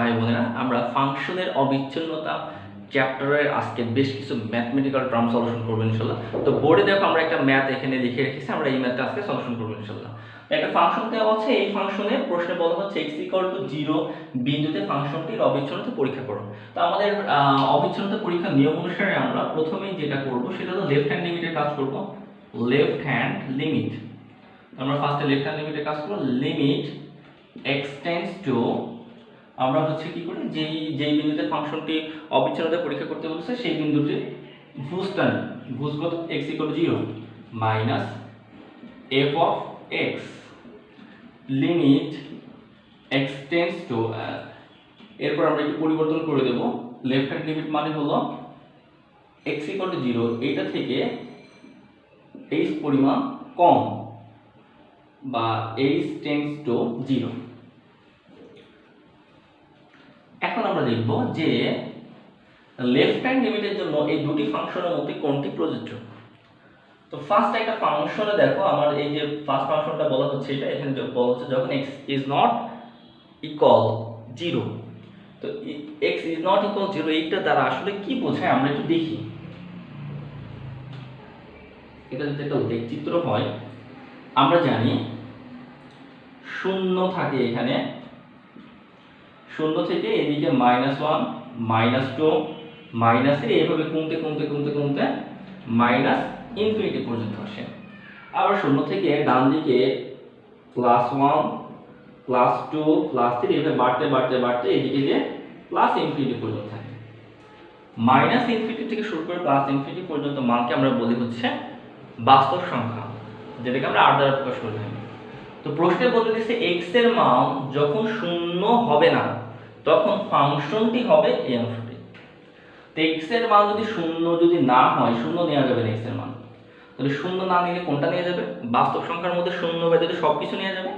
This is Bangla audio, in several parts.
ভাই বোনেরা, আমরা ফাংশনের অবিচ্ছিন্নতা চ্যাপ্টারের আজকে বেশ কিছু ম্যাথমেটিক্যাল টার্ম সলিউশন করবো ইনশাল্লাহ। তো বোর্ডে দেখো আমরা একটা ম্যাথ এখানে লিখে রেখেছি, আমরা এই ম্যাথটা আজকে সলিউশন করবো ইনশাল্লাহ। একটা ফাংশন দেওয়া আছে, এই ফাংশনে প্রশ্নে বলা হচ্ছে x=0 বিন্দুতে ফাংশনটির অবিচ্ছিন্নতা পরীক্ষা করো। তো আমাদের অবিচ্ছিন্নতা পরীক্ষার নিয়ম অনুসারে আমরা প্রথমেই যেটা করব সেটা হলো লেফট হ্যান্ড লিমিটের কাজ করব। লেফট হ্যান্ড লিমিট, আমরা ফার্স্টে লেফট হ্যান্ড লিমিটের কাজ করব। লিমিট x টেন্ডস টু, আমরা হচ্ছে কি করি, যেই বিন্দুতে ফাংশনটি অবিচ্ছিন্নতা পরীক্ষা করতে বলছে সেই বিন্দুটি ভুজটা নিই। ভুজ কত? x=0 minus f of x limit x tends to, এরপর আমরা একটু পরিবর্তন করে দেব। লেফট হ্যান্ড লিমিট মানে হলো x=0 এইটা থেকে h পরিমাণ কম বা h টেন্ডস টু 0। এখন আমরা দেখব যে লেফট হ্যান্ড লিমিটের জন্য এই দুটি ফাংশনের মধ্যে কোনটি প্রযোজ্য। তো ফার্স্ট একটা ফাংশনে দেখো, আমার এই যে ফার্স্ট ফাংশনটা বলা হচ্ছে, এটা এখানে বলা হচ্ছে যখন x ইজ নট ইকুয়াল 0। তো x ইজ নট ইকুয়াল 0 এইটা দ্বারা আসলে কি বোঝায় আমরা একটু দেখি। এটা যদি একটা লেখচিত্র হয়, আমরা জানি শূন্য থাকে এখানে, শূন্য থেকে এদিকে -1 -2 -3 এইভাবে কমতে কমতে কমতে কমতে -ইনফিনিটি পর্যন্ত আসে। আবার শূন্য থেকে ডান দিকে +1 +2 +3 এইভাবে বাড়তে বাড়তে বাড়তে এদিকে যে +ইনফিনিটি পর্যন্ত থাকে। -ইনফিনিটি থেকে শুরু করে +ইনফিনিটি পর্যন্ত মানকে আমরা বলি হচ্ছে বাস্তব সংখ্যা, যেটাকে আমরা r দ্বারা প্রকাশ করে থাকি। তো প্রশ্নে বলে দিচ্ছে x এর মান যখন শূন্য হবে না তখন ফাংশনটি হবে এই অংশটি। তো x এর মান যদি শূন্য যদি না হয়, শূন্য নেওয়া যাবে না x এর মান, তাহলে শূন্য না নিলে কোনটা নিয়ে যাবে? বাস্তব সংখ্যার মধ্যে শূন্য ব্যতীত সবকিছু নিয়ে যাবে।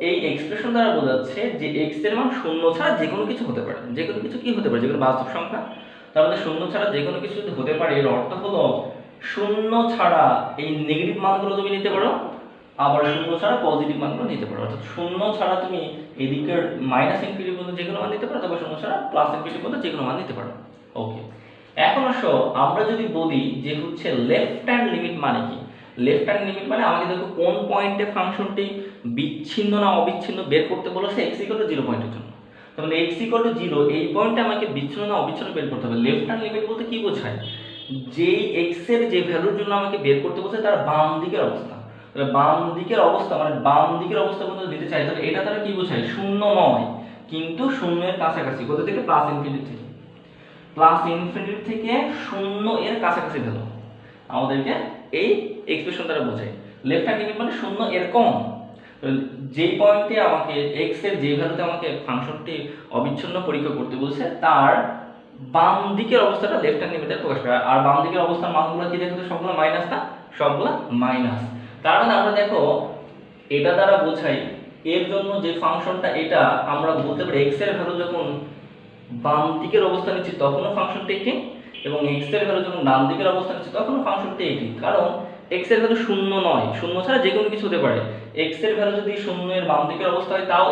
এই এক্সপ্রেশন দ্বারা বোঝাচ্ছে যে x এর মান শূন্য ছাড়া যে কোনো কিছু হতে পারে। যে কোনো কিছু কি হতে পারে? যে কোনো বাস্তব সংখ্যা। তার মধ্যে শূন্য ছাড়া যে কোনো কিছু যদি হতে পারে, এর অর্থ হলো শূন্য ছাড়া এই নেগেটিভ মানগুলো তুমি নিতে পারো, আবার শূন্য ছাড়া পজিটিভ মানগুলো নিতে পারো। অর্থাৎ শূন্য ছাড়া তুমি এদিকের -ইনফিনিটি পর্যন্ত যে কোনো মান নিতে পারো, তবে শূন্য ছাড়া +ইনফিনিটি পর্যন্ত যে কোনো মান নিতে পারো। ওকে, এখন আসো আমরা যদি বলি যে হচ্ছে লেফট হ্যান্ড লিমিট মানে কি। লেফট হ্যান্ড লিমিট মানে আমাকে দেখো কোন পয়েন্টে ফাংশনটি বিচ্ছিন্ন না অবিচ্ছিন্ন বের করতে বলেছে x=0 পয়েন্টের জন্য। তাহলে x=0 এই পয়েন্টে আমাকে বিচ্ছিন্ন না অবিচ্ছিন্ন বের করতে হবে। লেফট হ্যান্ড লিমিট বলতে কি বোঝায়? যেই x এর যে ভ্যালুর জন্য আমাকে বের করতে বলছে তার বাম দিকের অবস্থা। তাহলে বাম দিকের অবস্থা মানে বাম দিকের অবস্থা পর্যন্ত দিতে চাই, তাহলে এটা দ্বারা কি বোঝায়? শূন্য নয় কিন্তু শূন্যের কাছাকাছি। কোথা থেকে? +ইনফিনিটি থেকে। +ইনফিনিটি থেকে শূন্য এর কাছাকাছি ভ্যালু আমাদেরকে এই এক্সপ্রেশন দ্বারা বোঝায়। লেফট হ্যান্ড লিমিট মানে শূন্য এর কম। যেই পয়েন্টে আমাকে x এর যে ভ্যালুতে আমাকে ফাংশনটি অবিচ্ছিন্ন পরীক্ষা করতে বলছে তার বাম দিকের অবস্থাটা লেফট হ্যান্ড লিমিটে প্রকাশ করে। আর বাম দিকের অবস্থার মানগুলো কি দেখো? সবগুলো মাইনাস না, সবগুলো মাইনাস। তার মানে আমরা দেখো এটা দ্বারা বোঝাই এর জন্য যে ফাংশনটা, এটা আমরা বলতে পারি x এর ভ্যালু যখন বাম দিকের অবস্থা নিচ্ছি তখনও ফাংশনটি এটি, এবং x এর ভ্যালু যখন ডান দিকের অবস্থা নিচ্ছি তখনও ফাংশনটি এটি। কারণ x এর ভ্যালু শূন্য নয়, শূন্য ছাড়া যে কোনো কিছু হতে পারে। x এর ভ্যালু যদি শূন্য এর বাম দিকের অবস্থা হয় তাও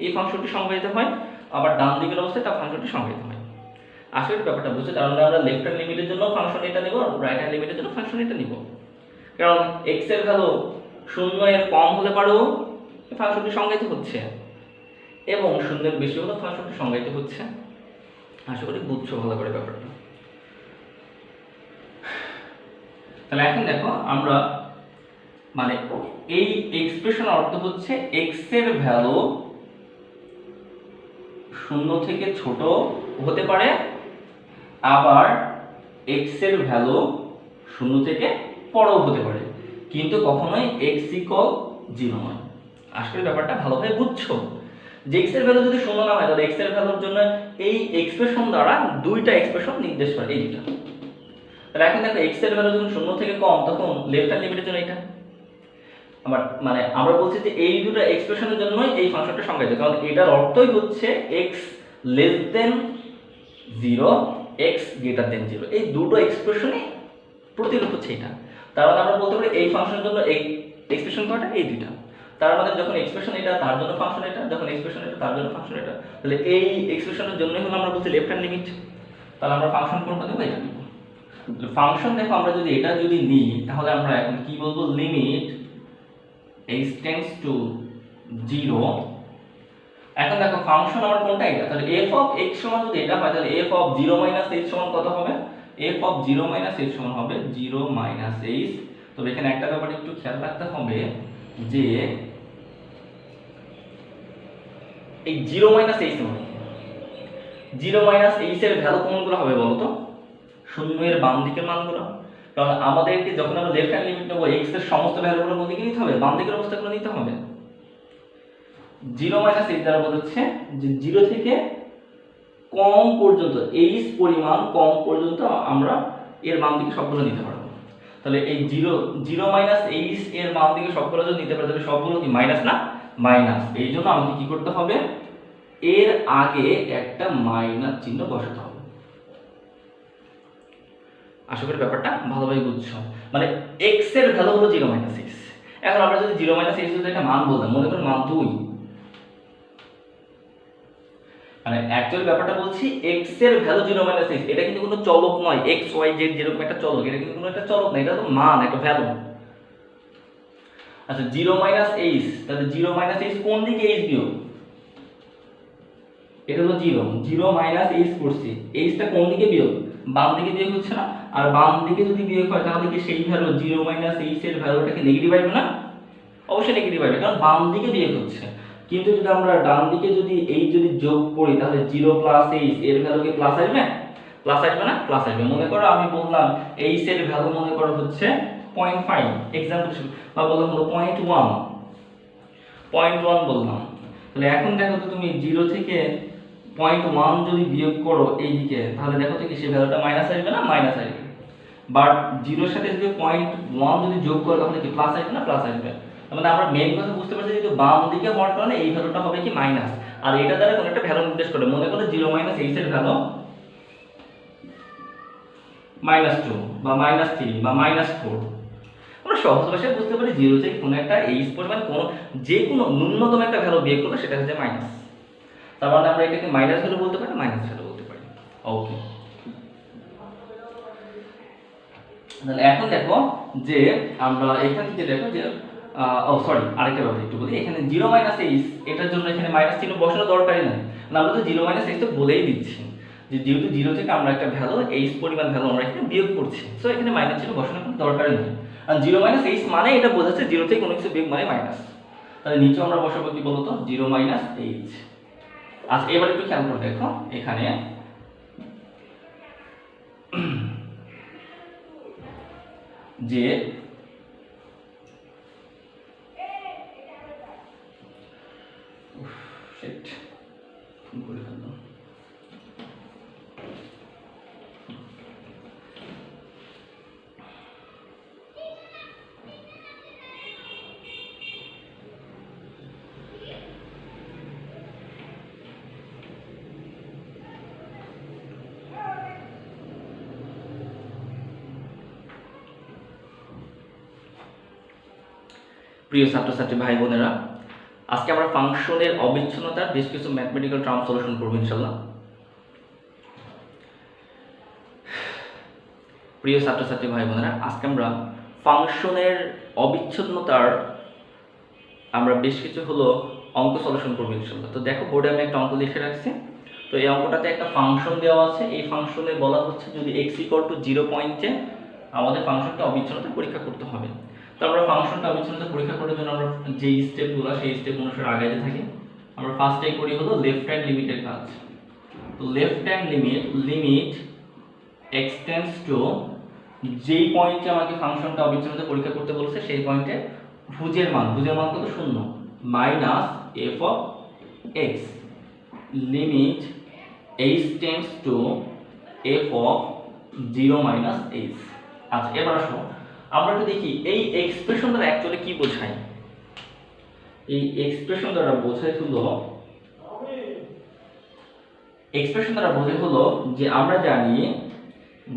এই ফাংশনটি সংজ্ঞায়িত হয়, আবার ডান দিকের অবস্থায় তাও ফাংশনটি সংজ্ঞায়িত হয়। আসলে ব্যাপারটা বুঝতে, তার মানে আমরা লেফট হ্যান্ড লিমিটের জন্য ফাংশন এটা নিব, রাইট হ্যান্ড লিমিটের জন্য ফাংশন এটা নিব। কারণ x এর ভ্যালু শূন্য এর কম হলে পারেও ফাংশনটি সংজ্ঞায়িত হচ্ছে, এবং শূন্যের বেশি হলে ফাংশনটি সংজ্ঞায়িত হচ্ছে। আশা করি বুঝছো ভালো করে ব্যাপারটা। তাহলে এখন দেখো আমরা মানে এই এক্সপ্রেশন অর্থ হচ্ছে x এর ভ্যালু শূন্য থেকে ছোট হতে পারে, আবার x এর ভ্যালু শূন্য থেকে বড়ও হতে পারে, কিন্তু কখনোই x=0 নয়। আশা করি ব্যাপারটা ভালোভাবে বুঝছো। যে x এর ভ্যালু যদি শূন্য না হয় তাহলে x এর ভ্যালুর জন্য এই এক্সপ্রেশন দ্বারা দুইটা এক্সপ্রেশন নির্দেশ করে, এই দুইটা। তাহলে এখন দেখো x এর ভ্যালু যখন শূন্য থেকে কম তখন লেফট হ্যান্ড লিমিটের জন্য এটা। আবার মানে আমরা বলছি যে এই দুটো এক্সপ্রেশনের জন্যই এই ফাংশনটা সংজ্ঞায়িত, কারণ এটার অর্থই হচ্ছে x 0 x 0, এই দুটো এক্সপ্রেশনই প্রতিরূপ হচ্ছে এটা। তার মানে আমরা বলতে পারি এই ফাংশনের জন্য এই এক্সপ্রেশন কয়টা? এই দুইটা। তার মানে যখন এক্সপ্রেশন এটা তার জন্য ফাংশন এটা, যখন এক্সপ্রেশন এটা তার জন্য ফাংশন এটা, তাহলে এই এক্সপ্রেশনের জন্যই হলো আমরা বলছি লেফট হ্যান্ড লিমিট। তাহলে আমরা ফাংশন কোনটা দেবো? এটা দেবো। ফাংশন দেখো আমরা যদি এটা যদি নিই তাহলে আমরা এখন কি বলবো? Limit h tends to 0। এখন দেখো ফাংশন আমার কোনটা? এটা। তাহলে f অফ x সমান যদি এটা হয় তাহলে f অফ 0 মাইনাস h সমান কত হবে? f অফ 0 মাইনাস h সমান হবে 0 মাইনাস h। তবে এখানে একটা ব্যাপার একটু খেয়াল রাখতে হবে যে এই 0 মাইনাস h মানে 0 মাইনাস h এর ভ্যালু কোনগুলো হবে বলো তো? শূন্য এর বাম দিকের মানগুলো। কারণ আমাদেরকে যখন আমরা লেফট হ্যান্ড লিমিট নেব x এর সমস্ত ভ্যালুগুলো কোন দিকে নিতে হবে? বাম দিকের অবস্থাগুলো নিতে হবে। 0 মাইনাস h দ্বারা বোঝাচ্ছে যে 0 থেকে কম পর্যন্ত h পরিমাণ কম পর্যন্ত আমরা এর বাম দিকে সবগুলো নিতে পারবো। তাহলে এই 0 মাইনাস h এর বাম দিকে সবগুলো যদি নিতে পারি তাহলে সবগুলো কি মাইনাস না? মাইনাস। এই জন্য আমাকে কি করতে হবে? এর আগে একটা মাইনাস চিহ্ন বসাতে হবে। আশা করি ব্যাপারটা ভালোভাবে বুঝছো। মানে x এর ভ্যালু হলো 0 মাইনাস h। এখন আমরা যদি 0 মাইনাস h যদি একটা মান বলতাম, মনে করো মান 2, মানে অ্যাকচুয়াল ব্যাপারটা বলছি x এর ভ্যালু 0 মাইনাস h, এটা কিন্তু কোনো চলক নয়। x y z যেরকম একটা চলক, এটা কিন্তু কোনো একটা চলক না, এটা তো মান, একটা ভ্যালু। আচ্ছা 0 মাইনাস h, তাহলে 0 মাইনাস h কোন দিকে h বিয়োগ? এটা হলো 0 মাইনাস h করছি, h টা কোন দিকে বিয়োগ? বাম দিকে বিয়োগ হচ্ছে না? আর বাম দিকে যদি বিয়োগ হয় তাহলে কি সেই ভ্যালু 0 মাইনাস h এর ভ্যালুটা কি নেগেটিভ আসবে না? অবশ্যই নেগেটিভ আসবে, কারণ বাম দিকে বিয়োগ হচ্ছে। কিন্তু যদি আমরা ডান দিকে যদি h যদি যোগ করি তাহলে 0 প্লাস h এর ভ্যালু কি প্লাস আসবে? প্লাস আসবে না? প্লাস আসবে। মনে করো আমি বললাম h এর ভ্যালু মনে করো হচ্ছে 0.5 एग्जांपल, বা বললাম হলো 0.1 বললাম। তাহলে এখন দেখো তো তুমি 0 থেকে 0.1 যদি বিয়োগ করো এই দিকে তাহলে দেখো তো কি সেই ভ্যালুটা মাইনাস আসবে না? মাইনাস আসবে। বাট 0 এর সাথে যদি 0.1 যদি যোগ করো তাহলে কি প্লাস আসবে না? প্লাস আসবে। মানে আমরা মেইন কথা বুঝতে পারছি যে বাম দিকে হওয়ার কারণে এই ভ্যালুটা হবে কি মাইনাস, আর এটা দ্বারা কোন একটা ভ্যালু নির্দেশ করে। মনে করো 0 মাইনাস h এর ভ্যালু -2 বা -3 বা -4। আমরা সহজ ভাষায় বুঝতে পারি 0 থেকে কোন একটা h পরিমাণ কোন যে কোনো ন্যূনতম একটা ভ্যালু বিয়োগ করলে সেটা হচ্ছে মাইনাস। তার মানে আমরা এটাকে মাইনাস ভ্যালু বলতে পারি, মাইনাস ভ্যালু বলতে পারি। ওকে, তাহলে এখন দেখো যে আমরা এখান থেকে দেখো যে সরি আরেকটা ব্যাপার একটু বলি। এখানে 0 মাইনাস h এটার জন্য এখানে মাইনাস চিহ্ন বসানো দরকারই নাই, আমরা তো 0 মাইনাস h তো বলেই দিচ্ছি যে যেহেতু 0 থেকে আমরা একটা ভ্যালু h পরিমাণ ভ্যালু আমরা এখানে বিয়োগ করছি, সো এখানে মাইনাস চিহ্ন বসানোর কোনো দরকারই নেই। আর 0 মাইনাস h মানে এটা বোঝাচ্ছে 0 থেকে কোনো কিছু বিয়োগ মানে মাইনাস। তাহলে নিচে আমরা বসাবো কি বলতো? 0 মাইনাস h। আচ্ছা এবার একটু খেয়াল করে দেখো এখানে যে প্রিয় ছাত্রছাত্রী ভাই বোনেরা, আজকে আমরা ফাংশনের অবিচ্ছিন্নতার বেশ কিছু ম্যাথমেটিক্যাল টার্ম সলিউশন করব ইনশাআল্লাহ। প্রিয় ছাত্রছাত্রী ভাই বোনেরা, আজকে আমরা ফাংশনের অবিচ্ছিন্নতার আমরা বেশ কিছু হলো অঙ্ক সলিউশন করব ইনশাআল্লাহ। তো দেখো বোর্ডে আমি একটা অঙ্ক লিখে রাখছি। তো এই অঙ্কটাতে একটা ফাংশন দেওয়া আছে, এই ফাংশনে বলা হচ্ছে যদি x = 0 পয়েন্টে আমাদের ফাংশনটা অবিচ্ছিন্নতা পরীক্ষা করতে হবে। তো আমরা ফাংশনটা অবিচ্ছিন্নতা পরীক্ষা করার জন্য আমরা যে স্টেপগুলো সেই স্টেপ অনুসারে আগাইতে থাকি। আমরা ফার্স্টেই করি হলো লেফট হ্যান্ড লিমিটের কাজ। তো left hand limit x tends to, যেই পয়েন্টে আমাকে ফাংশনটা অবিচ্ছিন্নতা পরীক্ষা করতে বলছে সেই পয়েন্টে ভুজের মান কত? 0 minus f of x limit h tends two f of 0 minus h। আচ্ছা এবার আসো আমরা একটু দেখি এই এক্সপ্রেশন দ্বারা অ্যাকচুয়ালি কি বোঝায়। এই এক্সপ্রেশন দ্বারা বোঝায় হলো যে আমরা জানি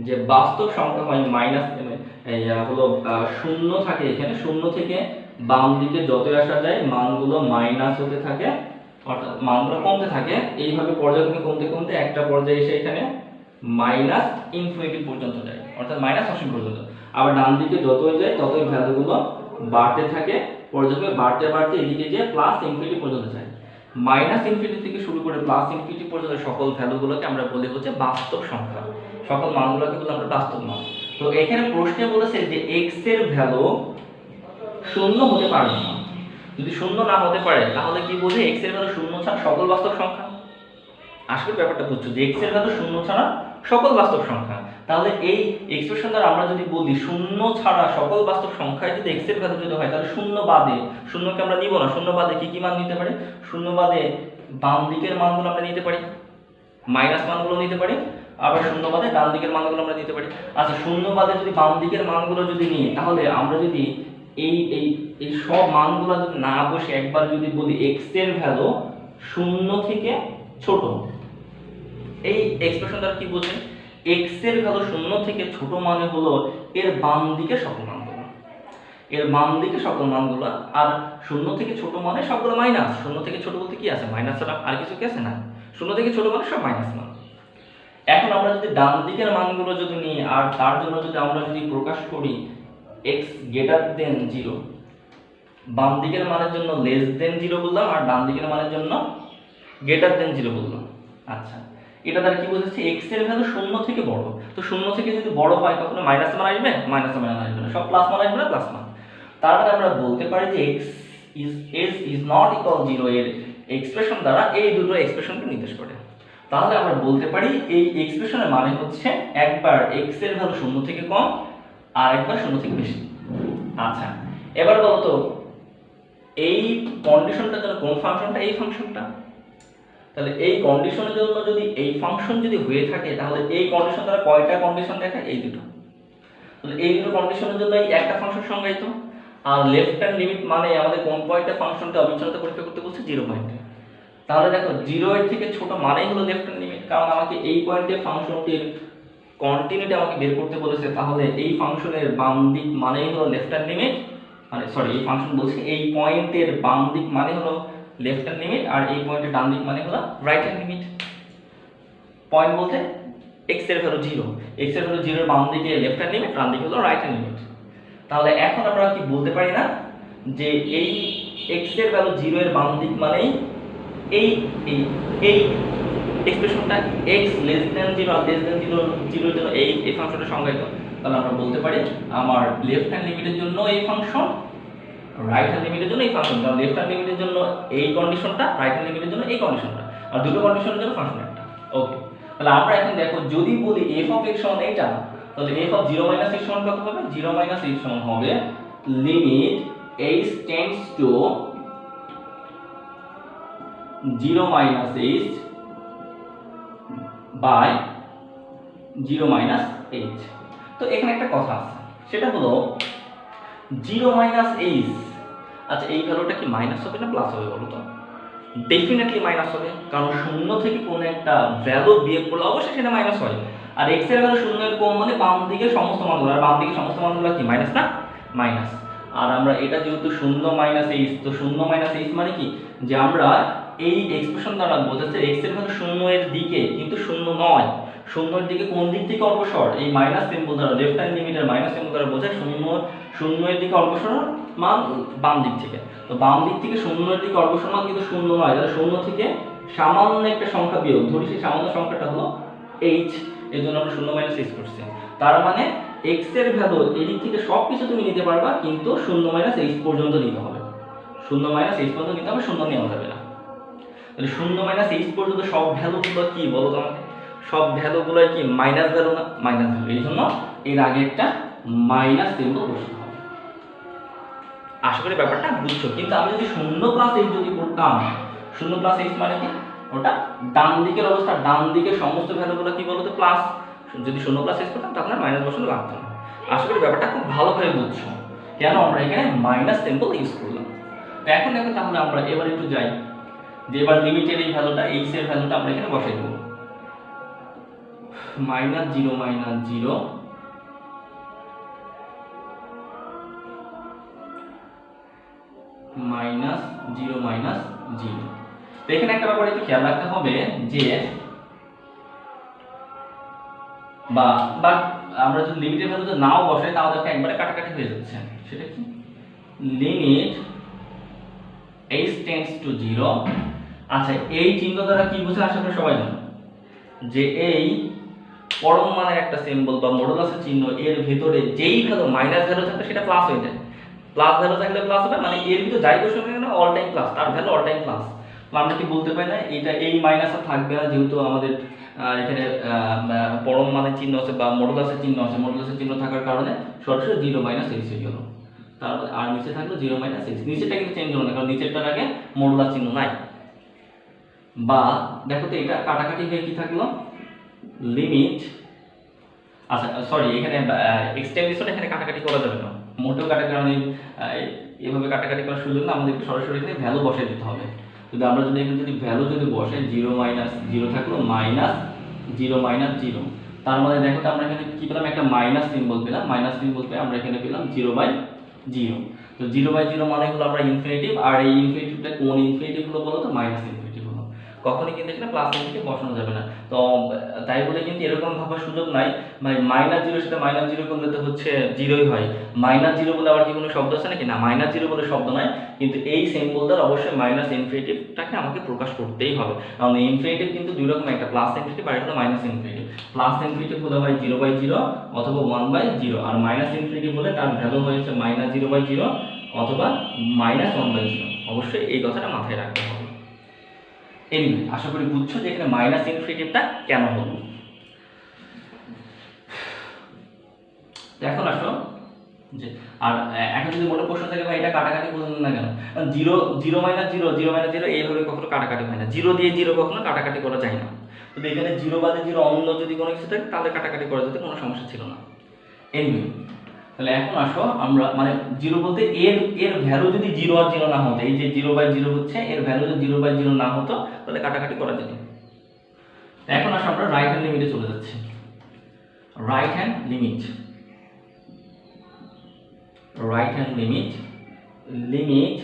যে বাস্তব সংখ্যা হয় মাইনাস হলো 0 থাকে, এখানে 0 থেকে বাম দিকে যতই আসা যায় মানগুলো মাইনাস হতে থাকে, অর্থাৎ মানগুলো কমতে থাকে। এইভাবে পর্যায়ক্রমে কমতে কমতে একটা পর্যায়ে এসে এখানে মাইনাস ইনফিনিটি পর্যন্ত যায়, অর্থাৎ মাইনাস অসীম পর্যন্ত। আবার ডান দিকে যতই যায় ততই ভ্যালুগুলো বাড়তে থাকে, পর্যায়ক্রমে বাড়তে বাড়তে এদিকে যে প্লাস ইনফিনিটি পর্যন্ত যায়। মাইনাস ইনফিনিটি থেকে শুরু করে প্লাস ইনফিনিটি পর্যন্ত সকল ভ্যালুগুলোকে আমরা বলি হচ্ছে বাস্তব সংখ্যা, সকল মানগুলোকে বলি আমরা বাস্তব মান। তো এখানে প্রশ্নে বলেছে যে এক্স এর ভ্যালু শূন্য হতে পারে না। যদি শূন্য না হতে পারে তাহলে কি বোঝে এক্স এর ভ্যালু শূন্য ছাড়া সকল বাস্তব সংখ্যা। আসলে ব্যাপারটা বুঝছো যে এক্স এর ভ্যালু শূন্য ছাড়া সকল বাস্তব সংখ্যা। তাহলে এই এক্সপ্রেশন দ্বারা আমরা যদি বলি শূন্য ছাড়া সকল বাস্তব সংখ্যায় যদি এক্স এর ভ্যালু যদি হয় তাহলে শূন্য বাদে, শূন্যকে আমরা নিব না, শূন্য বাদে কি কি মান নিতে পারি? শূন্য বাদে বাম দিকের মানগুলো আমরা নিতে পারি, মাইনাস মানগুলো নিতে পারি, আবার শূন্য বাদে ডান দিকের মানগুলো আমরা নিতে পারি। আচ্ছা, শূন্য বাদে যদি বাম দিকের মানগুলো যদি নিই তাহলে আমরা যদি এই এই এই সব মানগুলো যদি না বসে একবার যদি বলি এক্স এর ভ্যালু শূন্য থেকে ছোট, এই এক্সপ্রেশন দ্বারা কি বোঝে? এক্স এর ভ্যালু শূন্য থেকে ছোট মানে হলো এর বাম দিকে সকল মানগুলো, এর বাম দিকে সকল মানগুলো। আর শূন্য থেকে ছোট মানে সবগুলো মাইনাস। শূন্য থেকে ছোট বলতে কি আছে? মাইনাস ছাড়া আর কিছু কি আছে? না। শূন্য থেকে ছোট মানে সব মাইনাস মান। এখন আমরা যদি ডান দিকের মানগুলো যদি নিই আর তার জন্য যদি আমরা যদি প্রকাশ করি x গ্রেটার দেন 0, বাম দিকের মানের জন্য লেস দেন 0 বললাম আর ডান দিকের মানের জন্য গ্রেটার দেন 0 বললাম। আচ্ছা, এটা দ্বারা কি বোঝাচ্ছে? x এর ভ্যালু শূন্য থেকে বড়। তো শূন্য থেকে যদি বড় হয় কখনো মাইনাস মান আসবে? মাইনাস মান আসবে না, সব প্লাস মান আসবে না, প্লাস মান। তার মানে আমরা বলতে পারি যে x is not equal 0 এর এক্সপ্রেশন দ্বারা এই দুটো এক্সপ্রেশনকে নির্দেশ করে। তাহলে আমরা বলতে পারি এই এক্সপ্রেশনের মানে হচ্ছে একবার x এর ভ্যালু শূন্য থেকে কম আর একবার শূন্য থেকে বেশি। আচ্ছা, এবার বলো তো এই কন্ডিশনটার জন্য কোন ফাংশনটা? এই ফাংশনটা। তাহলে এই কন্ডিশনের জন্য যদি এই ফাংশন যদি হয়ে থাকে তাহলে এই কন্ডিশন দ্বারা কয়টা কন্ডিশন দেখায়? এই দুটো। তাহলে এই দুটো কন্ডিশনের জন্য এই একটা ফাংশন সংজ্ঞায়িত। আর লেফট হ্যান্ড লিমিট মানে আমাদের কোন পয়েন্টে ফাংশনটা অবিচ্ছিন্নতা পরীক্ষা করতে বলছে? 0 পয়েন্টে। তাহলে দেখো 0 এর থেকে ছোট মানেই হলো লেফট হ্যান্ড লিমিট, কারণ আমাকে এই পয়েন্টে ফাংশনটির কন্টিনিউটি আমাকে বের করতে বলেছে। তাহলে এই ফাংশনের বাম দিক মানেই হলো লেফট হ্যান্ড লিমিট, মানে সরি এই ফাংশন বলছে এই পয়েন্টের বাম দিক মানে হলো লেফট হ্যান্ড লিমিট আর এই পয়েন্টের ডান দিক মানে হলো রাইট হ্যান্ড লিমিট। পয়েন্ট বলতে x এর ভ্যালু 0, x এর ভ্যালু 0 এর বাম দিকে লেফট হ্যান্ড লিমিট, ডান দিকে হলো রাইট হ্যান্ড লিমিট। তাহলে এখন আমরা কি বলতে পারি না যে এই x এর ভ্যালু 0 এর বাম দিক মানে এই এই এই এক্সপ্রেশনটা x লেস দ্যান 0 আর লেস দ্যান 0 এর জন্য এই ফাংশনটা সংজ্ঞায়িত। তাহলে আমরা বলতে পারি আমার লেফট হ্যান্ড লিমিটের জন্য এই ফাংশন, রাইট হ্যান্ড লিমিটের জন্য এই ফাংশন। কারণ লেফট হ্যান্ড লিমিটের জন্য এই কন্ডিশনটা, রাইট হ্যান্ড লিমিটের জন্য এই কন্ডিশনটা, আর দুটো কন্ডিশনের জন্য ফাংশন একটা। ওকে, তাহলে আমরা এখন দেখো যদি বলি f of x সমান এইটা, তাহলে f of 0 - x সমান কত হবে? 0 - x সমান হবে limit h tends to 0 - h by 0 - h। তো এখানে একটা কথা আছে, সেটা হলো 0 - h। আচ্ছা, এই ভ্যালুটা কি মাইনাস হবে না প্লাস হবে বলো তো? ডেফিনেটলি মাইনাস হবে, কারণ শূন্য থেকে কোনো একটা ভ্যালু বিয়োগ করলে অবশ্যই সেটা মাইনাস হয়। আর x এর ভ্যালু শূন্যের কম মানে বাম দিকে সমস্ত মানগুলো, আর বাম দিকে সমস্ত মানগুলো কি মাইনাস না? মাইনাস। আর আমরা এটা যেহেতু 0 - h, তো 0 - h মানে কি যে আমরা এই এক্সপ্রেশন দ্বারা বোঝাচ্ছে x এর ভ্যালু 0 এর দিকে, কিন্তু 0 নয়। 0 এর দিকে কোন দিক থেকে অগ্রসর? এই মাইনাস সিম্বল দ্বারা, লেফট হ্যান্ড লিমিটের মাইনাস সিম্বল দ্বারা বোঝায় 0 এর দিকে অগ্রসর মান বাম দিক থেকে। তো বাম দিক থেকে 0 এর দিকে অগ্রসর মান কিন্তু 0 নয়, তাহলে 0 থেকে সামান্য একটা সংখ্যা বিয়োগ, ধরি সেই সামান্য সংখ্যাটা হলো h, এর জন্য আমরা 0 - h করছি। তার মানে x এর ভ্যালু এই দিক থেকে সবকিছু তুমি নিতে পারবা, কিন্তু 0 - h পর্যন্ত নিতে হবে। 0 - h পর্যন্ত নিতে হবে, 0 নেওয়া যাবে না। তাহলে 0 - h পর্যন্ত সব ভ্যালুগুলো কি বলো তো আমাকে? সব ভ্যালুগুলো কি মাইনাস ভ্যালু না? Minus value. এই জন্য এর আগে একটা মাইনাস সিম্বল বসাতে হবে। আশা করি ব্যাপারটা বুঝছো। কিন্তু আমি যদি 0 + h যদি করতাম, 0 + h মানে কি? ওটা ডান দিকের অবস্থা, ডান দিকের সমস্ত ভ্যালুগুলো কি বলতো? প্লাস। যদি 0 + h করতাম তখন আর মাইনাস বসানো লাগতো না। আশা করি ব্যাপারটা খুব ভালোভাবে বুঝছো কেন আমরা এখানে মাইনাস সিম্বল ইউজ করলাম। তো এখন দেখো, তাহলে আমরা এবার একটু যাই যে এবার লিমিটের এই ভ্যালুটা, h এর ভ্যালুটা আমরা এখানে বসাই দেব। -0 - 0 মাইনাস জিরো মাইনাস জিরো। তো এখানে একটা ব্যাপার একটু খেয়াল রাখতে হবে যে বা বা আমরা যদি লিমিটের ভ্যালু যদি নাও বসাই তাহলে দেখো একবারে কাটাকাটি হয়ে যাচ্ছে। সেটা কি লিমিট h টেন্ডস টু 0। আচ্ছা এই চিহ্ন দ্বারা কি বোঝায় আশা করি সবাই জানো যে এই পরম মানের একটা সিম্বল বা মডুলাসের চিহ্ন এর ভিতরে যেই ভ্যালু মাইনাস ভ্যালু থাকবে সেটা প্লাস হয়ে যায়। প্লাস ভ্যালু থাকলে প্লাস হবে, মানে এর ভিতরে যাই বসে না অল টাইম প্লাস, তার ভ্যালু অল টাইম প্লাস। আমরা কি বলতে পারি না এটা এই মাইনাস থাকবে না, যেহেতু আমাদের এখানে পরম মানের চিহ্ন আছে বা মডুলাসের চিহ্ন আছে, মডুলাসের চিহ্ন থাকার কারণে সরাসরি 0 মাইনাস x হয়ে গেল। তারপরে আর নিচে থাকলো 0 মাইনাস x, নিচেটা কিন্তু চেঞ্জ হলো না কারণ নিচেরটার আগে মডুলাস চিহ্ন নাই। বা দেখো তো এটা কাটাকাটি হয়ে কি থাকলো লিমিট, আচ্ছা সরি এখানে এক্সটেনশন এখানে কাটাকাটি করা যাবে না, মোটেও কাটাকাটি কারণ এইভাবে কাটাকাটি করার সুযোগ না, আমাদেরকে সরাসরি এখানে ভ্যালু বসাই দিতে হবে। যদি আমরা যদি এখানে যদি ভ্যালু যদি বসাই 0 মাইনাস 0 থাকলো মাইনাস 0 মাইনাস 0, তার মানে দেখো তো আমরা এখানে কি পেলাম একটা মাইনাস সিম্বল পেলাম, মাইনাস সিম্বল পেয়ে আমরা এখানে পেলাম 0/0। তো 0/0 মানে হলো আমরা ইনফিনিটিভ, আর এই ইনফিনিটিভটা কোন ইনফিনিটিভ হলো বলো তো মাইনাস ইনফিনিটিভ হলো, কখনোই কিন্তু এখানে প্লাস ইনফিনিটিভ বসানো যাবে না। তো তাই বলে কিন্তু এরকম ভাবার সুযোগ নাই ভাই মাইনাস 0 সাথে মাইনাস 0 করলে তো হচ্ছে 0ই হয়, মাইনাস 0 বলে আবার কি কোনো শব্দ আছে নাকি, না মাইনাস 0 বলে শব্দ নয়, কিন্তু এই সিম্বল দ্বারা অবশ্যই মাইনাস ইনফিনিটিভটাকে আমাকে প্রকাশ করতেই হবে। কারণ ইনফিনিটিভ কিন্তু দুই রকম, একটা প্লাস ইনফিনিটিভ আর একটা মাইনাস ইনফিনিটিভ। প্লাস ইনফিনিটিভ হলে হয় 0/0 অথবা 1/0, আর মাইনাস ইনফিনিটিভ হলে তার ভ্যালু হয়েছে মাইনাস 0/0 অথবা মাইনাস 1/0। অবশ্যই এই কথাটা মাথায় রাখতে হবে। এনিওয়ে আশা করি বুঝছো যে এখানে মাইনাস ইনফিনিটিভটা কেন হলো। এখন আসো যে আর এখন যদি মনে প্রশ্ন থাকে ভাই এটা কাটাকাটি বললেন না কেন, 0 মাইনাস 0 0 মাইনাস 0 এইভাবে কখনো কাটাকাটি হয় না, 0 দিয়ে 0 কখনো কাটাকাটি করা যায় না। যদি এখানে 0 বাদে 0 অন্য যদি কোনো কিছু থাকে তাহলে কাটাকাটি করা যেতে কোনো সমস্যা ছিল না। এনিওয়ে তাহলে এখন আসো আমরা মানে 0 বলতে এর ভ্যালু যদি 0 আর 0 না হতো, এই যে 0/0 হচ্ছে এর ভ্যালু যদি 0/0 না হতো তাহলে কাটাকাটি করা যেত। এখন আসো আমরা রাইট হ্যান্ড লিমিটে চলে যাচ্ছি। Right hand limit, right hand limit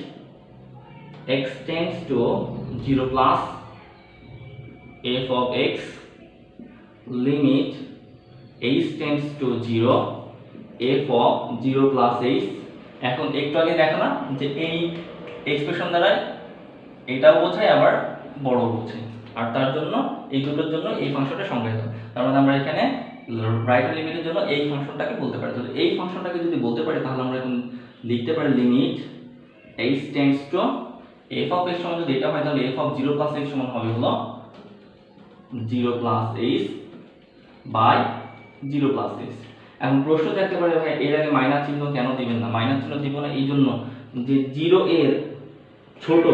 x tends to 0 plus f of x limit h tends to 0 f of 0 plus h। এখন একটু আগে দেখো না যে এই এক্সপ্রেশন দ্বারা এটাও বোঝায় আবার বড় বোঝায়, আর তার জন্য এই দুটোর জন্য এই ফাংশনটা সংজ্ঞায়িত। তার মানে আমরা এখানে রাইট হ্যান্ড লিমিটের জন্য এই ফাংশনটাকে বলতে পারি। তাহলে এই ফাংশনটাকে যদি বলতে পারি তাহলে আমরা এখন লিখতে পারি limit h tends two f of x সমান যদি এটা হয় তাহলে f অফ 0 প্লাস h সমান হবে হলো 0 plus h by 0 plus h। এখন প্রশ্ন থাকতে পারে ভাই এর আগে মাইনাস চিহ্ন কেন দিবেন না, মাইনাস চিহ্ন দিব না এই জন্য যে 0 এর ছোট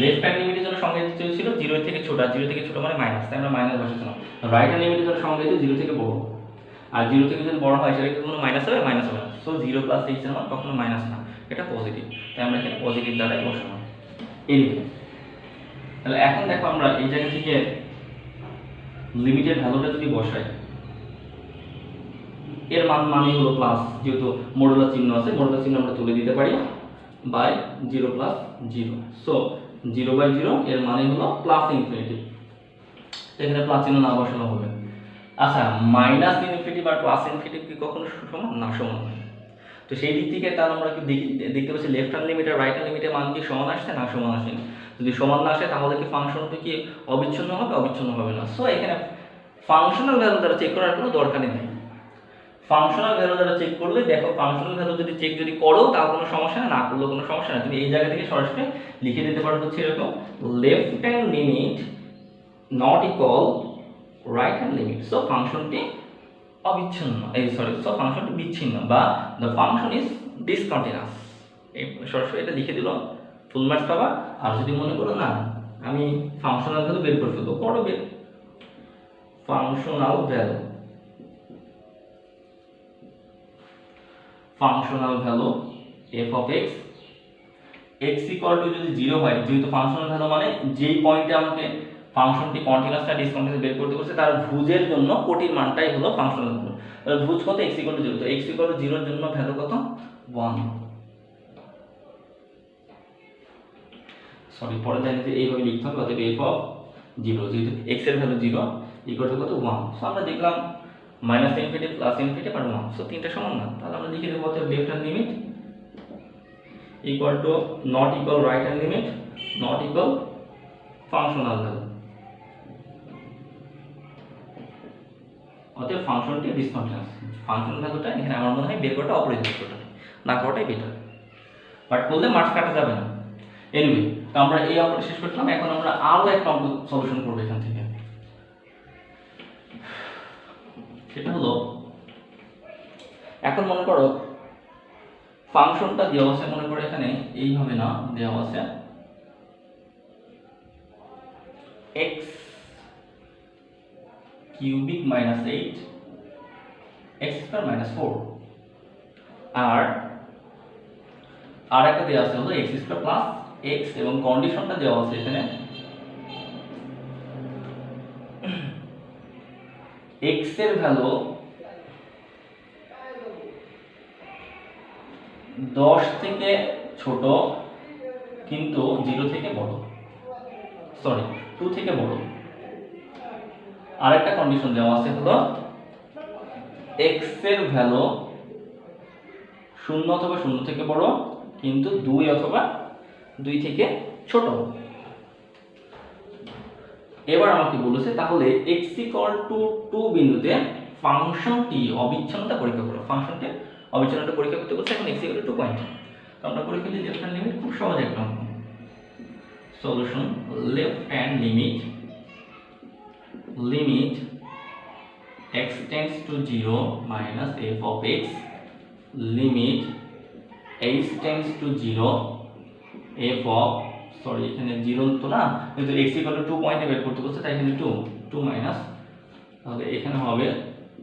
লেফট হ্যান্ড লিমিটের জন্য সংজ্ঞায়িত ছিল 0 থেকে ছোট, আর 0 থেকে ছোট মানে মাইনাস, তাই আমরা মাইনাস বসাচ্ছিলাম। রাইট হ্যান্ড লিমিটের জন্য সংজ্ঞায়িত 0 থেকে বড়, আর 0 থেকে যদি বড় হয় সেটা কোনো মাইনাস হবে, মাইনাস হবে না। সো 0 প্লাস h এর মান কখনো মাইনাস না, এটা পজিটিভ, তাই আমরা এখানে পজিটিভ দ্বারাই বসাবো। এনিওয়ে তাহলে এখন দেখো আমরা এই জায়গা থেকে লিমিটের ভ্যালুটা যদি বসাই এর মান মানে হলো প্লাস, যেহেতু মডুলাস চিহ্ন আছে মডুলাস চিহ্ন আমরা তুলে দিতে পারি বাই 0 প্লাস 0। সো 0/0 এর মানে হলো প্লাস ইনফিনিটি, এখানে প্লাস চিহ্ন না বসানো হবে। আচ্ছা মাইনাস ইনফিনিটি আর প্লাস ইনফিনিটি কি কখনো সমান না, সমান নয়। তো সেই দিক থেকে তাহলে আমরা কি দেখতে পাচ্ছি লেফট হ্যান্ড লিমিট আর রাইট হ্যান্ড লিমিটের মান কি সমান আসছে না সমান আসেনি। যদি সমান না আসে তাহলে কি ফাংশনটা কি অবিচ্ছিন্ন হবে, অবিচ্ছিন্ন হবে না। সো এখানে ফাংশনাল ভ্যালু দ্বারা চেক করার কোনো দরকারই নেই। ফাংশনাল ভ্যালু দ্বারা চেক করলে দেখো ফাংশনাল ভ্যালু যদি চেক যদি করো তাও কোনো সমস্যা না করলেও কোনো সমস্যা না। তুমি এই জায়গা থেকে সরাসরি লিখে দিতে পারো হচ্ছে এরকম left hand limit not equal right hand limit. So ফাংশনটি অবিচ্ছিন্ন, সো ফাংশনটি বিচ্ছিন্ন বা দ্য ফাংশন ইজ ডিসকন্টিনিউয়াস। এই সরাসরি এটা লিখে দিল, ফুল মার্কস পাবা। আর যদি মনে করো না আমি ফাংশনাল ভ্যালু বের করে ফেলবো, করো বের। Functional value f of x equal to যদি 0 হয়, যেহেতু ফাংশনাল ভ্যালু মানে যেই পয়েন্টে আমাকে ফাংশনটি কন্টিনিউয়াস না ডিসকন্টিনিউয়াস বের করতে বলছে তার ভুজের জন্য কোটির মানটাই হলো ফাংশনাল ভ্যালু। তাহলে ভুজ কত x equal to 0, তো x equal to 0 এর জন্য ভ্যালু কত 1। সরি পরের লাইনে এইভাবে লিখতে হবে, অতএব এফ অফ জিরো, যেহেতু এক্স এর ভ্যালু জিরো ইকুয়াল টু কত 1। সো আমরা দেখলাম মাইনাস ইনফিনিটি প্লাস ইনফিনিটি আর 1, সো তিনটা সমান না, তাহলে আমরা লিখে দেবো অতএব left hand limit equal to not equal right hand limit not equal functional value. অতএব ফাংশনটি ডিসকন্টিনিউয়াস, ফাংশন ভ্যালুটা এখানে আমার মনে হয় বের করাটা অপরিহার্য, করাটা না করাটাই বেটার, বাট করলে মার্কস কাটা যাবে না। এনিওয়ে, তো আমরা এই অঙ্কটা শেষ করলাম, এখন আমরা আরো একটা অঙ্ক সলিউশন করব এখান থেকে। সেটা হলো, এখন মনে করো ফাংশনটা দেওয়া আছে, মনে করো এখানে এইভাবে না দেওয়া আছে x cubic minus 8 x square minus 4, আর একটা দেওয়া আছে হলো x স্কয়ার প্লাস x, এবং কন্ডিশনটা দেওয়া আছে এখানে x এর ভ্যালু 10 থেকে ছোট কিন্তু 0 থেকে বড়, সরি 2 থেকে বড়। আরেকটা কন্ডিশন দেওয়া আছে হলো x এর ভ্যালু 0 অথবা 0 থেকে বড় কিন্তু 2 অথবা 2 থেকে ছোট। এবার আমাকে বলেছে তাহলে x ইকুয়াল টু 2 বিন্দুতে ফাংশনটি অবিচ্ছিন্নতা পরীক্ষা করো, ফাংশনটি অবিচ্ছিন্নতা পরীক্ষা করতে বলছে, এখন x ইকুয়াল টু 2 পয়েন্ট। তো আমরা করে ফেলি লেফট হ্যান্ড লিমিট, খুব সহজ একটা অঙ্ক। Solution left hand limit limit x tends to 0 minus f of x limit h tends to 0 f of, sorry এখানে 0 তো না, কিন্তু x ইকুয়াল টু 2 পয়েন্টে বের করতে বলছে, তাই এখানে 2 মাইনাস, তাহলে এখানে হবে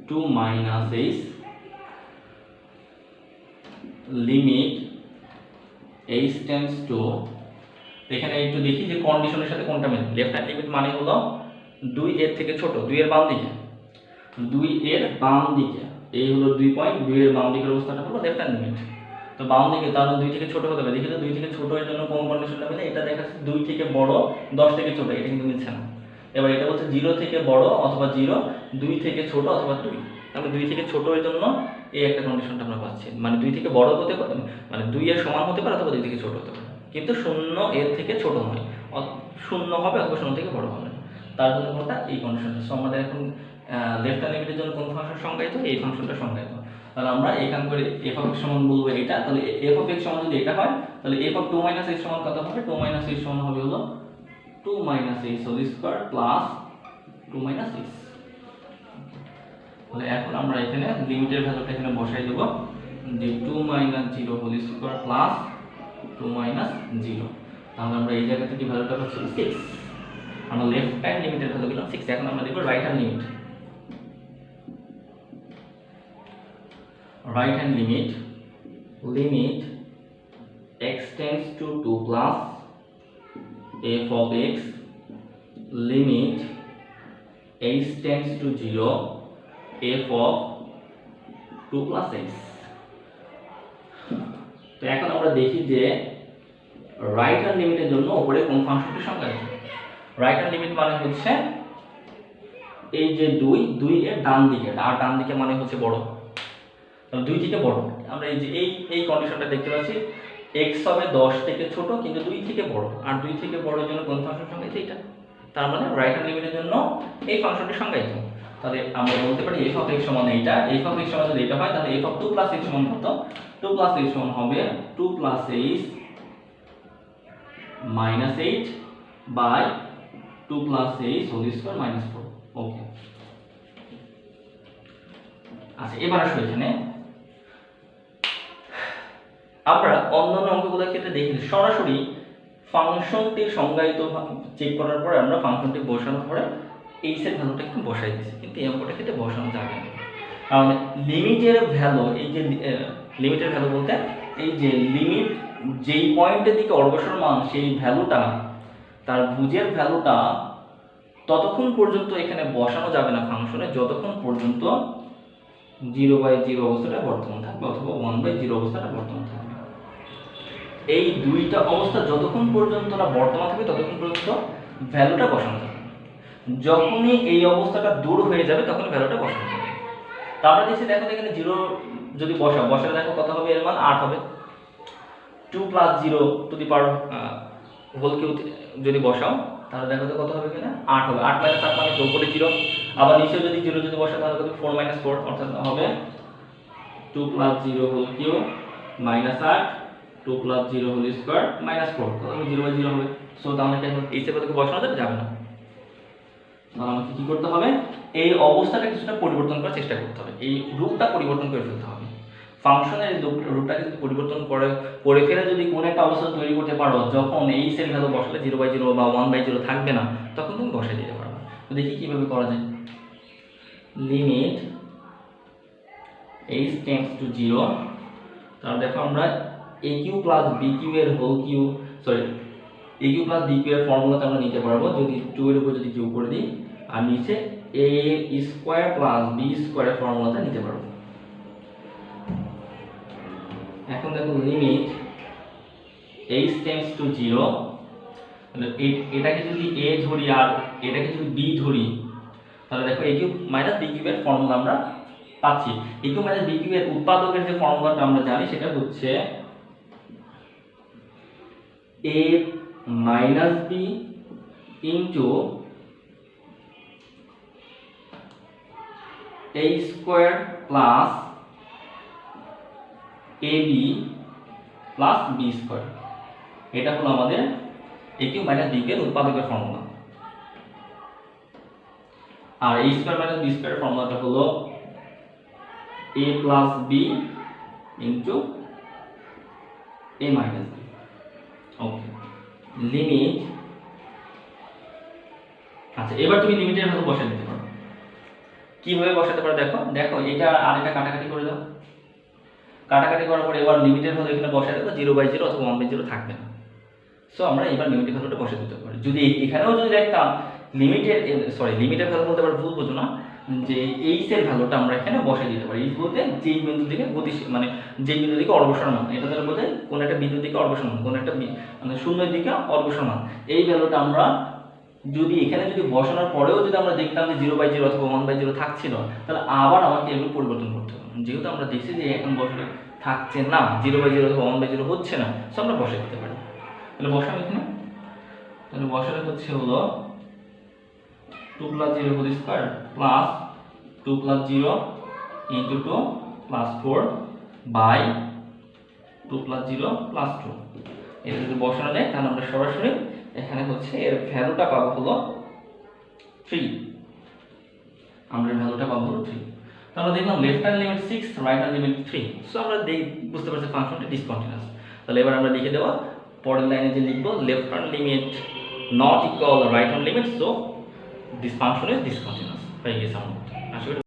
2 minus h limit h tends two, এখানে একটু দেখি যে কন্ডিশনের সাথে কোনটা মেলে। লেফট হ্যান্ড লিমিট মানে হলো 2 এর থেকে ছোট, 2 এর বাম দিকে, 2 এর বাম দিকে, এই হলো 2 পয়েন্ট, 2 এর বাম দিকের অবস্থাটা হলো লেফট হ্যান্ড লিমিট। তো বাম দিকে তার 2 থেকে ছোট হতে হবে, দেখি তো 2 থেকে ছোট এর জন্য কোন কন্ডিশনটা মেলে। এটা দেখাচ্ছে 2 থেকে বড় 10 থেকে ছোট, এটা কিন্তু মিলছে না। এবার এটা বলছে 0 থেকে বড় অথবা 0, 2 থেকে ছোট অথবা 2, তাহলে 2 থেকে ছোট এর জন্য এই একটা কন্ডিশনটা আমরা পাচ্ছি, মানে 2 থেকে বড় হতে পারে, মানে 2 এর সমান হতে পারে অথবা 2 থেকে ছোট হতে পারে, কিন্তু 0 এর থেকে ছোট নয়, 0 হবে অথবা 0 থেকে বড় হবে, তার জন্য কোনটা এই কন্ডিশনটা। সো আমাদের এখন লেফট হ্যান্ড লিমিটের জন্য কোন ফাংশন সংজ্ঞায়িত, এই ফাংশনটা সংজ্ঞায়িত। তাহলে আমরা এখান করে f অফ x সমান বলবো এটা, তাহলে f অফ x সমান যদি এটা হয় তাহলে f অফ 2 মাইনাস h সমান কত হবে, 2 মাইনাস h সমান হবে হলো 2 minus h whole square plus 2 minus h। তাহলে এখন আমরা এখানে লিমিটের ভ্যালুটা এখানে বসাই দেব, যে 2 minus 0 whole square plus 2 minus 0, তাহলে আমরা এই জায়গা থেকে ভ্যালুটা পাচ্ছি 6। আমরা লেফট হ্যান্ড লিমিটের ভ্যালু পেলাম 6। এখন আমরা দেখব right hand limit. right hand limit limit x tends to 2 plus f of x limit h tends to 0 f of 2 plus x। তো এখন আমরা দেখি যে রাইট হ্যান্ড লিমিটের জন্য উপরে কোন ফাংশনটি সংজ্ঞায়িত। রাইট হ্যান্ড লিমিট মানে হচ্ছে এই যে 2 এর ডান দিকে, আর ডান দিকে মানে হচ্ছে বড়, 2 থেকে বড়। আমরা এই যে এই কন্ডিশনটা দেখতে পাচ্ছি, x হবে 10 থেকে ছোট কিন্তু 2 থেকে বড়, আর 2 থেকে বড়ের জন্য কোন ফাংশন সংজ্ঞায়িত এটা, তার মানে রাইট হ্যান্ড লিমিটের জন্য এই ফাংশনটি সংজ্ঞায়িত। তাহলে আমরা বলতে পারি f অফ x সমান এইটা, f অফ x সমান যদি এটা হয় তাহলে f অফ 2 প্লাস h সমান কত, 2 প্লাস h সমান হবে 2 plus h minus 8 by 2 plus h whole square minus 4। Okay, আচ্ছা এবার আসো এখানে আমরা অন্যান্য অঙ্কগুলোর ক্ষেত্রে দেখি সরাসরি ফাংশনটি সংজ্ঞায়িত চেক করার পরে আমরা ফাংশনটি বসানোর পরে এই এর ভ্যালুটা একটু বসাই দিয়েছি, কিন্তু এই অঙ্কটার ক্ষেত্রে বসানো যাবে না, কারণ লিমিটের ভ্যালু, এই যে লিমিটের ভ্যালু বলতে এই যে লিমিট যেই পয়েন্টের দিকে অগ্রসর মান সেই ভ্যালুটা, তার ভুজের ভ্যালুটা ততক্ষণ পর্যন্ত এখানে বসানো যাবে না ফাংশনে যতক্ষণ পর্যন্ত 0/0 অবস্থাটা বর্তমান থাকবে অথবা 1/0 অবস্থাটা বর্তমান থাকবে। এই দুইটা অবস্থা যতক্ষণ পর্যন্ত না বর্তমান থাকবে ততক্ষণ পর্যন্ত ভ্যালুটা বসানো যাবে। যখনই এই অবস্থাটা দূর হয়ে যাবে তখন ভ্যালুটা বসানো যাবে। তো আমরা দেখছি, দেখো এখানে 0 যদি বসালে দেখো কত হবে, এর মান 8 হবে। 2 + 0 to the power whole cube যদি বসাও তাহলে দেখো তো কত হবে, এখানে 8 হবে। 8 - 8 মানে উপরে 0, আবার নিচে যদি 0 যদি বসাও তাহলে কত, 4 - 4 অর্থাৎ হবে 2 + 0 হোল কিউব -8, 2 + 0 হোল স্কয়ার -4, কত হবে, 0/0 হবে। সো তাহলে কি এই সেটাকে বসানো যাবে না। তাহলে আমাকে কি করতে হবে, এই অবস্থাটা কিছুটা পরিবর্তন করার চেষ্টা করতে হবে, এই রূপটা পরিবর্তন করে ফেলতে হবে। ফাংশনের এই রূপটাকে যদি পরিবর্তন করে ফেলে যদি কোনো একটা অবস্থা তৈরি করতে পারো যখন এই সেল ভ্যালু বসালে 0/0 বা 1/0 থাকবে না, তখন তুমি বসাই দিতে পারবে। তো দেখি কিভাবে করা যায়। লিমিট h টেন্ডস টু 0, তাহলে দেখো আমরা aq + bq এর whole cube, sorry aq + bq এর ফর্মুলাটা আমরা নিতে পারবো যদি 2 এর উপর যদি কিউব করে দিই, আর নিচে a স্কয়ার + b স্কয়ারের ফর্মুলাটা নিতে পারবো। এখন দেখো লিমিট h টেন্ডস টু 0, তাহলে এটাকে যদি a ধরি আর এটাকে যদি b ধরি, তাহলে দেখো aq - bq এর ফর্মুলা আমরা পাচ্ছি। aq - bq এর উৎপাদকের যে ফর্মুলাটা আমরা জানি সেটা হচ্ছে a - b into a square plus ab plus b square. এটা হলো আমাদের aq - bq এর উৎপাদকের ফর্মুলা। আর a স্কয়ার - b স্কয়ার ফর্মুলাটা হলো a plus b into a minus b। Okay, limit, আচ্ছা এবার তুমি লিমিটের ভ্যালু বসাতে দিতে পারো। কিভাবে বসাতে পারো দেখো, এটা আর এটা কাটাকাটি করে দাও। কাটাকাটি করার পরে এবার লিমিটের ভ্যালু এখানে বসাতে দেবো, 0/0 অথবা 1/0 থাকবে না। সো আমরা এবার লিমিটের ভ্যালুটা বসে দিতে পারি। যদি এখানেও যদি দেখতাম লিমিটের ভ্যালু বলতে পারবো, ভুল বোঝো না, যে এইচ এর ভ্যালুটা আমরা এখানে বসে দিতে পারি। এইচ বলতে যেই বিন্দু থেকে গতিশীল, মানে যেই বিন্দু থেকে অগ্রসরমান, এটা দ্বারা বলতে কোন একটা বিন্দু থেকে অগ্রসরমান, কোন একটা মানে শূন্যের দিকে অগ্রসরমান, এই ভ্যালুটা আমরা যদি এখানে যদি বসানোর পরেও যদি আমরা দেখতাম যে 0/0 অথবা 1/0 থাকছিল, তাহলে আবার আমাকে এগুলো পরিবর্তন করতে হবে। যেহেতু আমরা দেখছি যে এখন বসালে থাকছে না, 0/0 অথবা 1/0 হচ্ছে না, সো আমরা বসে দিতে পারি। তাহলে বসাবো এখানে, তাহলে বসালে হচ্ছে হলো 2 + 0 whole square plus 2 + 0 into 2 plus 4 by 2 + 0 plus 2। এটা যদি বসানো যায় তাহলে আমরা সরাসরি এখানে হচ্ছে এর ভ্যালুটা পাবো হলো 3। আমরা ভ্যালুটা পাবো হলো 3। তাহলে দেখলাম left hand limit 6, right hand limit 3। So আমরা বুঝতে পারছি ফাংশনটি ডিসকন্টিনিউয়াস। তাহলে এবার আমরা লিখে দেব, পরের লাইনে যে লিখবো left hand limit not equal right hand limit, so this function is discontinuous. হয়ে গেছে আমাদের। আশা করি